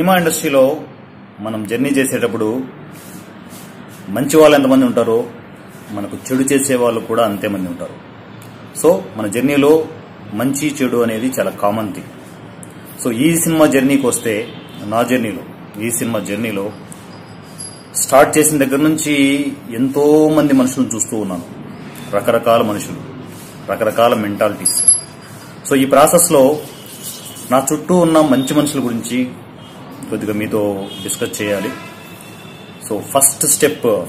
Cinema ఇండస్ట్రీలో మనం journey చేసేటప్పుడు మంచి వాళ్ళు ఎంతమంది ఉంటారో మనకు చెడు చేసే వాళ్ళు కూడా అంతే మంది ఉంటారు. సో మన జర్నీలో మంచి చెడు అనేది చాలా కామన్ థింగ్. సో ఈ సినిమా జర్నీకి వస్తే నా జర్నీలో ఈ సినిమా జర్నీలో స్టార్ట్ చేసిన దగ్గర నుంచి ఎంతో మంది మనుషులను చూస్తూ ఉన్నాను. రకరకాల మనుషులు, రకరకాల మెంటాలిటీస్. సో ఈ ప్రాసెస్లో నా చుట్టూ ఉన్న మంచి మనుషుల గురించి కొద్దిగా మీతో డిస్కస్ చేయాలి. సో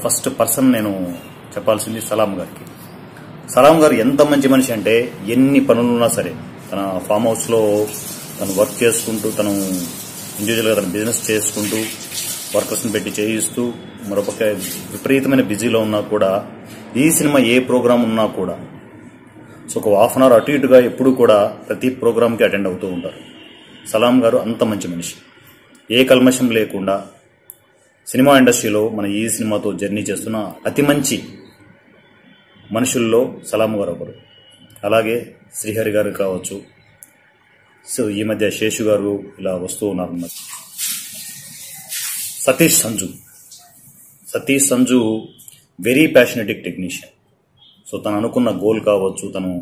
ఫస్ట్ పర్సన్ నేను చెప్పాల్సింది సలాం గారికి. సలాం గారు ఎంత మంచి మనిషి అంటే, ఎన్ని పనులున్నా సరే తన ఫామ్ హౌస్లో తను వర్క్ చేసుకుంటూ, తను ఇండివిజువల్గా తన బిజినెస్ చేసుకుంటూ, వర్కర్స్ని పెట్టి చేయిస్తూ, మరొక విపరీతమైన బిజీలో ఉన్నా కూడా, ఈ సినిమా ఏ ప్రోగ్రామ్ ఉన్నా కూడా సో ఒక హాఫ్ అన్ అవర్ అటు ఇటుగా ఎప్పుడు కూడా ప్రతి ప్రోగ్రామ్కి అటెండ్ అవుతూ ఉంటారు. సలాం గారు అంత మంచి మనిషి. ఏ కల్మషం లేకుండా సినిమా ఇండస్ట్రీలో మన ఈ సినిమాతో జర్నీ చేస్తున్న అతి మంచి మనుషుల్లో సలాం గారు ఒకరు. అలాగే శ్రీహరి గారు కావచ్చు, సో ఈ మధ్య శేషు గారు ఇలా వస్తూ ఉన్నారు. Satish Sanju very passionate technician. So తను అనుకున్న గోల్ కావచ్చు, తను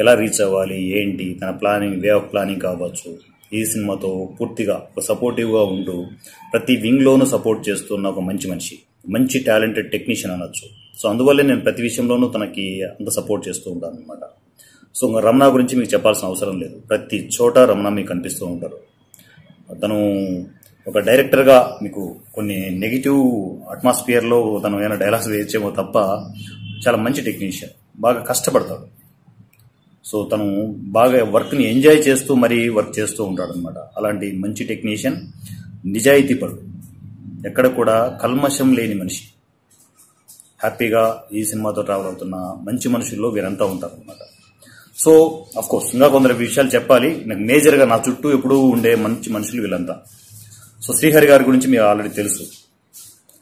ఎలా రీచ్ అవ్వాలి ఏంటి, తన ప్లానింగ్, వే ఆఫ్ ప్లానింగ్ కావచ్చు, ఈ సినిమాతో పూర్తిగా ఒక సపోర్టివ్గా ఉంటూ ప్రతి వింగ్లోనూ సపోర్ట్ చేస్తున్న ఒక మంచి మనిషి, మంచి టాలెంటెడ్ టెక్నీషియన్ అనొచ్చు. సో అందువల్లే నేను ప్రతి విషయంలోనూ తనకి అంత సపోర్ట్ చేస్తూ ఉంటాను అనమాట. సో రమణ గురించి మీకు చెప్పాల్సిన అవసరం లేదు. ప్రతి చోట రమణ మీకు కనిపిస్తూ ఉంటారు. తను ఒక డైరెక్టర్గా మీకు కొన్ని నెగిటివ్ అట్మాస్ఫియర్లో తను ఏమైనా డైలాగ్స్ వేయచ్చేమో తప్ప చాలా మంచి టెక్నీషియన్, బాగా కష్టపడతాడు. సో తను బాగా వర్క్ని ఎంజాయ్ చేస్తూ మరీ వర్క్ చేస్తూ ఉంటాడు అనమాట. అలాంటి మంచి టెక్నీషియన్, నిజాయితీపరుడు, ఎక్కడ కూడా కల్మషం లేని మనిషి, హ్యాపీగా ఈ సినిమాతో ట్రావెల్ అవుతున్న మంచి మనుషుల్లో వీరంతా ఉంటారు అనమాట. సో అఫ్ కోర్స్ ఇంకా కొందరు విషయాలు చెప్పాలి. నాకు మేజర్గా నా చుట్టూ ఎప్పుడూ ఉండే మంచి మనుషులు వీళ్ళంతా. సో శ్రీహరి గారి గురించి మీకు ఆల్రెడీ తెలుసు,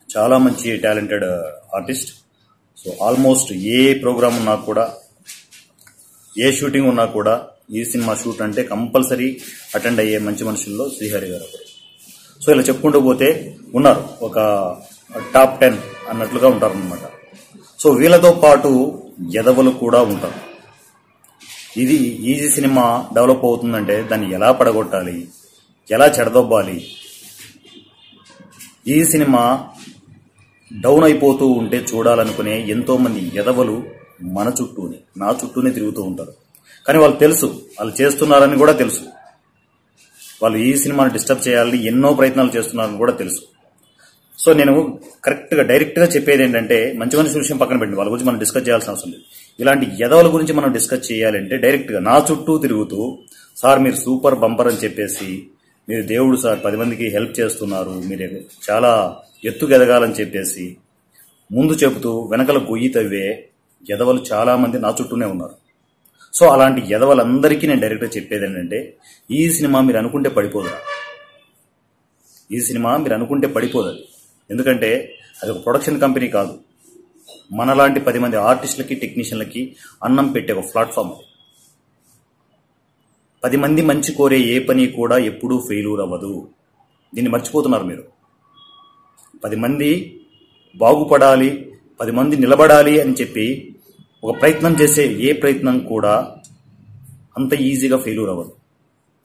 చాలా మంచి టాలెంటెడ్ ఆర్టిస్ట్. సో ఆల్మోస్ట్ ఏ ప్రోగ్రామ్ ఉన్నా కూడా, ఏ షూటింగ్ ఉన్నా కూడా, ఈ సినిమా షూట్ అంటే కంపల్సరీ అటెండ్ అయ్యే మంచి మనుషుల్లో శ్రీహరి గారు ఒకరు. సో ఇలా చెప్పుకుంటూ పోతే ఉన్నారు, ఒక టాప్ 10 అన్నట్లుగా ఉంటారనమాట. సో వీళ్ళతో పాటు ఎదవలు కూడా ఉంటారు. ఇది ఈజీ సినిమా డెవలప్ అవుతుందంటే దాన్ని ఎలా పడగొట్టాలి, ఎలా చెడదొబ్బాలి, ఈ సినిమా డౌన్ అయిపోతూ ఉంటే చూడాలనుకునే ఎంతో మంది ఎదవలు మన చుట్టూనే, నా చుట్టూనే తిరుగుతూ ఉంటారు. కానీ వాళ్ళు తెలుసు, వాళ్ళు చేస్తున్నారని కూడా తెలుసు, వాళ్ళు ఈ సినిమాను డిస్టర్బ్ చేయాలని ఎన్నో ప్రయత్నాలు చేస్తున్నారని కూడా తెలుసు. సో నేను కరెక్ట్గా డైరెక్ట్గా చెప్పేది ఏంటంటే, మంచి మనిషి విషయం పక్కన పెట్టి వాళ్ళ గురించి మనం డిస్కస్ చేయాల్సిన అవసరం లేదు. ఇలాంటి ఎదవల గురించి మనం డిస్కస్ చేయాలంటే డైరెక్ట్గా నా చుట్టూ తిరుగుతూ, సార్ మీరు సూపర్ బంపర్ అని చెప్పేసి, మీరు దేవుడు సార్, 10 మందికి హెల్ప్ చేస్తున్నారు, మీరు చాలా ఎత్తుకు ఎదగాలని చెప్పేసి ముందు చెబుతూ వెనకల గొయ్యి తవ్వే ఎదవలు చాలా మంది నా చుట్టూనే ఉన్నారు. సో అలాంటి ఎదవలందరికీ నేను డైరెక్ట్గా చెప్పేది ఏంటంటే, ఈ సినిమా మీరు అనుకుంటే పడిపోదురా, ఈ సినిమా మీరు అనుకుంటే పడిపోదు. ఎందుకంటే అది ఒక ప్రొడక్షన్ కంపెనీ కాదు, మనలాంటి 10 మంది ఆర్టిస్టులకి, టెక్నీషియన్లకి అన్నం పెట్టే ఒక ప్లాట్ఫామ్. 10 మంది మంచి కోరే ఏ పని కూడా ఎప్పుడూ ఫెయిల్యూర్ అవ్వదు. దీన్ని మర్చిపోతున్నారు మీరు. 10 మంది బాగుపడాలి, 10 మంది నిలబడాలి అని చెప్పి ఒక ప్రయత్నం చేసే ఏ ప్రయత్నం కూడా అంత ఈజీగా ఫెయిల్యూర్ అవ్వదు.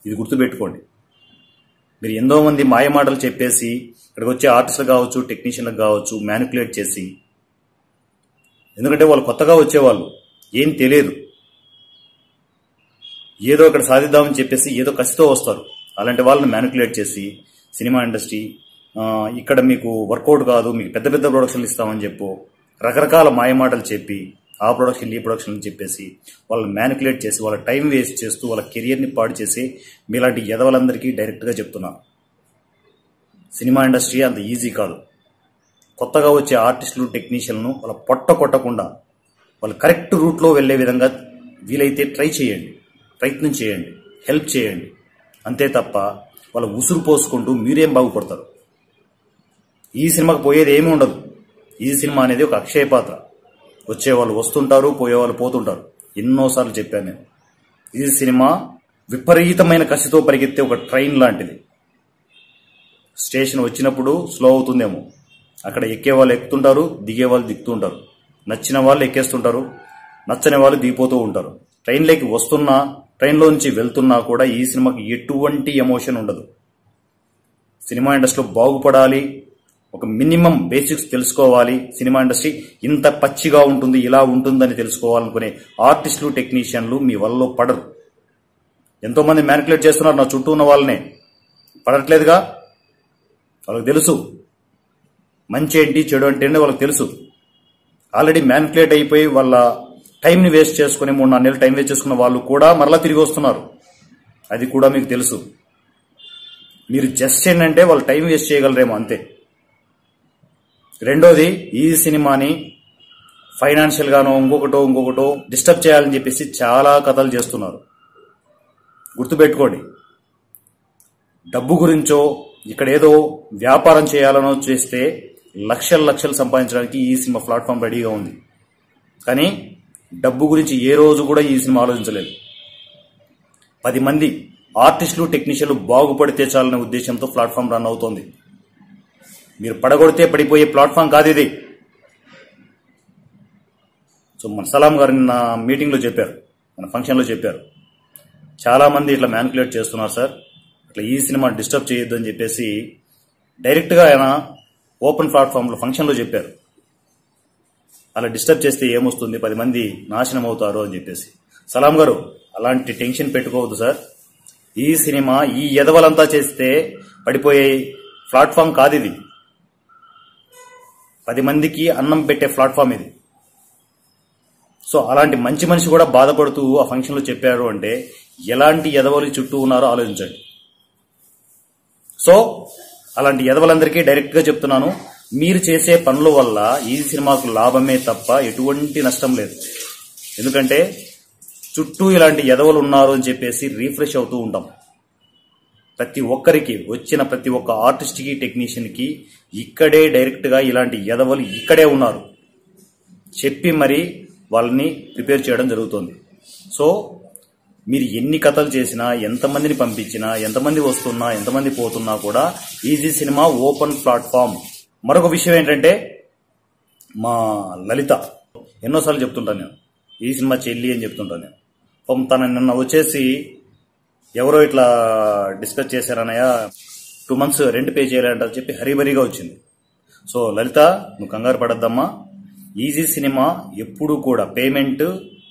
ఇది గుర్తుపెట్టుకోండి. మీరు ఎంతో మంది మాయమాటలు చెప్పేసి ఇక్కడికి వచ్చే ఆర్టిస్టులు కావచ్చు, టెక్నీషియన్లకు కావచ్చు మ్యానిపులేట్ చేసి, ఎందుకంటే వాళ్ళు కొత్తగా వచ్చేవాళ్ళు, ఏం తెలియదు, ఏదో ఇక్కడ సాధిద్దామని చెప్పేసి ఏదో కసితో వస్తారు. అలాంటి వాళ్ళని మ్యానిపులేట్ చేసి సినిమా ఇండస్ట్రీ ఇక్కడ మీకు వర్కౌట్ కాదు, మీకు పెద్ద పెద్ద ప్రొడక్షన్లు ఇస్తామని చెప్పు రకరకాల మాయమాటలు చెప్పి, ఆ ప్రొడక్షన్ ఈ ప్రొడక్షన్ చెప్పేసి వాళ్ళని మ్యానిపులేట్ చేసి వాళ్ళ టైం వేస్ట్ చేస్తూ వాళ్ళ కెరియర్ని పాడు చేసి, మీలాంటి ఎదవలందరికీ డైరెక్ట్గా చెప్తున్నాను, సినిమా ఇండస్ట్రీ అంత ఈజీ కాదు. కొత్తగా వచ్చే ఆర్టిస్టులు, టెక్నీషియన్లను వాళ్ళ పొట్ట కొట్టకుండా వాళ్ళు కరెక్ట్ రూట్లో వెళ్లే విధంగా వీలైతే ట్రై చేయండి, ప్రయత్నం చేయండి, హెల్ప్ చేయండి. అంతే తప్ప వాళ్ళ ఉసురు పోసుకుంటూ మీరేం బాగుపడతారు. ఈ సినిమాకి పోయేది ఏమీ ఉండదు. ఈ సినిమా అనేది ఒక అక్షయ పాత్ర. వచ్చేవాళ్ళు వస్తుంటారు, పోయేవాళ్ళు పోతుంటారు. ఎన్నోసార్లు చెప్పాను నేను. ఈ సినిమా విపరీతమైన కసితో పరిగెత్తే ఒక ట్రైన్ లాంటిది. స్టేషన్ వచ్చినప్పుడు స్లో అవుతుందేమో, అక్కడ ఎక్కే వాళ్ళు ఎక్కుతుంటారు, దిగే వాళ్ళు దిగుతుంటారు, నచ్చిన వాళ్ళు ఎక్కేస్తుంటారు, నచ్చని వాళ్ళు దిగిపోతూ ఉంటారు. ట్రైన్లోకి వస్తున్నా, ట్రైన్లో నుంచి వెళ్తున్నా కూడా ఈ సినిమాకి ఎటువంటి ఎమోషన్ ఉండదు. సినిమా ఇండస్ట్రీలో బాగుపడాలి, ఒక మినిమం బేసిక్స్ తెలుసుకోవాలి, సినిమా ఇండస్ట్రీ ఇంత పచ్చిగా ఉంటుంది, ఇలా ఉంటుందని తెలుసుకోవాలనుకునే ఆర్టిస్టులు, టెక్నీషియన్లు మీ వల్ల పడరు. ఎంతో మంది మ్యానిపులేట్ చేస్తున్నారు నా చుట్టూ ఉన్న వాళ్ళనే, పడట్లేదుగా. వాళ్ళకి తెలుసు మంచి ఏంటి చెడు అంటే వాళ్ళకి తెలుసు. ఆల్రెడీ మ్యానిపులేట్ అయిపోయి వాళ్ళ టైంని వేస్ట్ చేసుకుని 3-4 నెలలు టైం వేస్ట్ చేసుకున్న వాళ్ళు కూడా మరలా తిరిగి వస్తున్నారు. అది కూడా మీకు తెలుసు. మీరు జస్ట్ ఏంటంటే వాళ్ళు టైం వేస్ట్ చేయగలరేమో అంతే. రెండోది, ఈ సినిమాని ఫైనాన్షియల్ గానో ఇంకొకటో డిస్టర్బ్ చేయాలని చెప్పేసి చాలా కథలు చేస్తున్నారు. గుర్తుపెట్టుకోండి, డబ్బు గురించో ఇక్కడ ఏదో వ్యాపారం చేయాలనో చేస్తే లక్షలు సంపాదించడానికి ఈ సినిమా ప్లాట్ఫామ్ రెడీగా ఉంది. కానీ డబ్బు గురించి ఏ రోజు కూడా ఈ సినిమా ఆలోచించలేదు. 10 మంది ఆర్టిస్టులు, టెక్నీషియన్లు బాగుపడితే చాలనే ఉద్దేశంతో ప్లాట్ఫామ్ రన్ అవుతోంది. మీరు పడగొడితే పడిపోయే ప్లాట్ఫామ్ కాదు ఇది. సో మన సలాం గారు నిన్న మీటింగ్లో చెప్పారు, మన ఫంక్షన్లో చెప్పారు, చాలా మంది ఇట్లా మ్యానిపులేట్ చేస్తున్నారు సార్, ఇట్లా ఈ సినిమా డిస్టర్బ్ చేయొద్దు అని చెప్పేసి డైరెక్ట్గా ఆయన ఓపెన్ ప్లాట్ఫామ్లో ఫంక్షన్లో చెప్పారు. అలా డిస్టర్బ్ చేస్తే ఏమొస్తుంది, 10 మంది నాశనం అవుతారు అని చెప్పేసి. సలాం గారు అలాంటి టెన్షన్ పెట్టుకోవద్దు సార్. ఈ సినిమా ఈ ఎదవలంతా చేస్తే పడిపోయే ప్లాట్ఫామ్ కాదు ఇది. 10 మందికి అన్నం పెట్టే ప్లాట్ఫామ్ ఇది. సో అలాంటి మంచి మనిషి కూడా బాధపడుతూ ఆ ఫంక్షన్లో చెప్పారు అంటే ఎలాంటి ఎదవలు చుట్టూ ఉన్నారో ఆలోచించండి. సో అలాంటి ఎదవలందరికీ డైరెక్ట్గా చెప్తున్నాను, మీరు చేసే పనుల వల్ల ఈ సినిమాకు లాభమే తప్ప ఎటువంటి నష్టం లేదు. ఎందుకంటే చుట్టూ ఇలాంటి ఎదవలు ఉన్నారు అని చెప్పేసి రీఫ్రెష్ అవుతూ ఉంటాం. ప్రతి ఒక్కరికి, వచ్చిన ప్రతి ఒక్క ఆర్టిస్ట్కి, టెక్నీషియన్కి ఇక్కడే డైరెక్ట్గా ఇలాంటి ఎదవలు ఇక్కడే ఉన్నారు చెప్పి మరి వాళ్ళని ప్రిపేర్ చేయడం జరుగుతుంది. సో మీరు ఎన్ని కథలు చేసినా, ఎంతమందిని పంపించినా, ఎంతమంది వస్తున్నా, ఎంతమంది పోతున్నా కూడా ఈజీ సినిమా ఓపెన్ ప్లాట్ఫామ్. మరొక విషయం ఏంటంటే, మా లలిత ఎన్నోసార్లు చెప్తుంటాను నేను, ఈ సినిమా చెల్లి అని చెప్తుంటాను నేను. తన నిన్న వచ్చేసి ఎవరో ఇట్లా డిస్కస్ చేశారనయ్య, 2 months రెంట్ పే చేయాలంట చెప్పి హరీబరీగా వచ్చింది. సో లలిత, నువ్వు కంగారు పడద్దమ్మా. ఈజీ సినిమా ఎప్పుడు కూడా పేమెంట్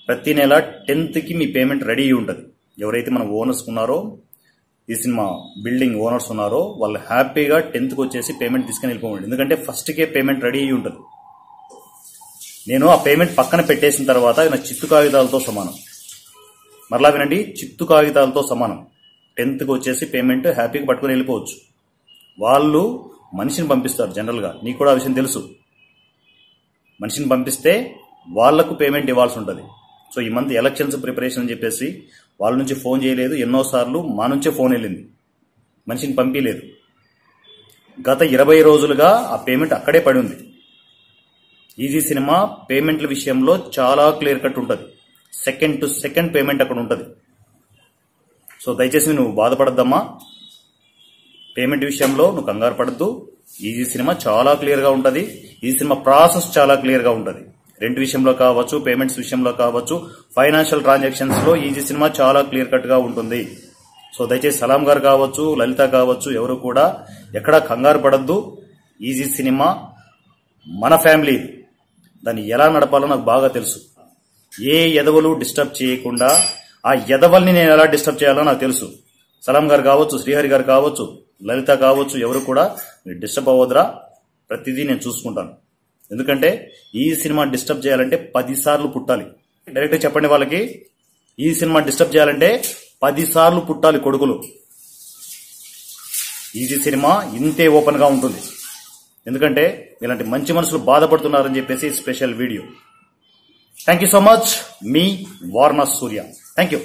ప్రతి నెల 10th మీ పేమెంట్ రెడీ ఉంటుంది. ఎవరైతే మన ఓనర్స్ ఉన్నారో, ఈ సినిమా బిల్డింగ్ ఓనర్స్ ఉన్నారో, వాళ్ళు హ్యాపీగా 10th వచ్చేసి పేమెంట్ తీసుకుని వెళ్ళిపోండి. ఎందుకంటే ఫస్ట్కే పేమెంట్ రెడీ అయ్యి ఉంటుంది. నేను ఆ పేమెంట్ పక్కన పెట్టేసిన తర్వాత నా చిత్తు కాగితాలతో సమానం. మరలా వినండి, చిత్తు కాగితాలతో సమానం. 10th వచ్చేసి పేమెంట్ హ్యాపీగా పట్టుకుని వెళ్ళిపోవచ్చు. వాళ్ళు మనిషిని పంపిస్తారు జనరల్గా, నీకు కూడా ఆ విషయం తెలుసు. మనిషిని పంపిస్తే వాళ్లకు పేమెంట్ ఇవ్వాల్సి ఉంటుంది. సో ఈ మంత్ ఎలక్షన్స్ ప్రిపరేషన్ అని చెప్పేసి వాళ్ళ నుంచి ఫోన్ చేయలేదు. ఎన్నోసార్లు మా నుంచే ఫోన్ వెళ్ళింది, మనిషిని పంపించలేదు. గత 20 రోజులుగా ఆ పేమెంట్ అక్కడే పడి ఉంది. ఈజీ సినిమా పేమెంట్ల విషయంలో చాలా క్లియర్ కట్ ఉంటుంది. సెకండ్ టు సెకండ్ పేమెంట్ అక్కడ ఉంటుంది. సో దయచేసి నువ్వు బాధపడద్దమ్మా, పేమెంట్ విషయంలో నువ్వు కంగారు పడద్దు. ఈజీ సినిమా చాలా క్లియర్గా ఉంటుంది. ఈ సినిమా ప్రాసెస్ చాలా క్లియర్గా ఉంటుంది. రెంట్ విషయంలో కావచ్చు, పేమెంట్స్ విషయంలో కావచ్చు, ఫైనాన్షియల్ ట్రాన్సాక్షన్స్లో ఈజీ సినిమా చాలా క్లియర్ కట్గా ఉంటుంది. సో దయచేసి సలాం గారు కావచ్చు, లలిత కావచ్చు, ఎవరు కూడా ఎక్కడా కంగారు పడద్దు. ఈజీ సినిమా మన ఫ్యామిలీ, దాన్ని ఎలా నడపాలో నాకు బాగా తెలుసు. ఏ ఎదవలు డిస్టర్బ్ చేయకుండా ఆ ఎదవల్ని నేను ఎలా డిస్టర్బ్ చేయాలో నాకు తెలుసు. సలాం గారు కావచ్చు, శ్రీహరి గారు కావచ్చు, లలిత కావచ్చు, ఎవరు కూడా మీరు డిస్టర్బ్ అవ్వద్దురా, ప్రతిదీ నేను చూసుకుంటాను. ఎందుకంటే ఈ సినిమా డిస్టర్బ్ చేయాలంటే 10 సార్లు పుట్టాలి. డైరెక్ట్గా చెప్పండి వాళ్ళకి, ఈ సినిమా డిస్టర్బ్ చేయాలంటే 10 సార్లు పుట్టాలి కొడుకులు. ఈజీ సినిమా ఇంతే ఓపెన్ గా ఉంటుంది. ఎందుకంటే ఇలాంటి మంచి మనుషులు బాధపడుతున్నారని చెప్పేసి special video. Thank you so much. Me Varanasi Surya. Thank you.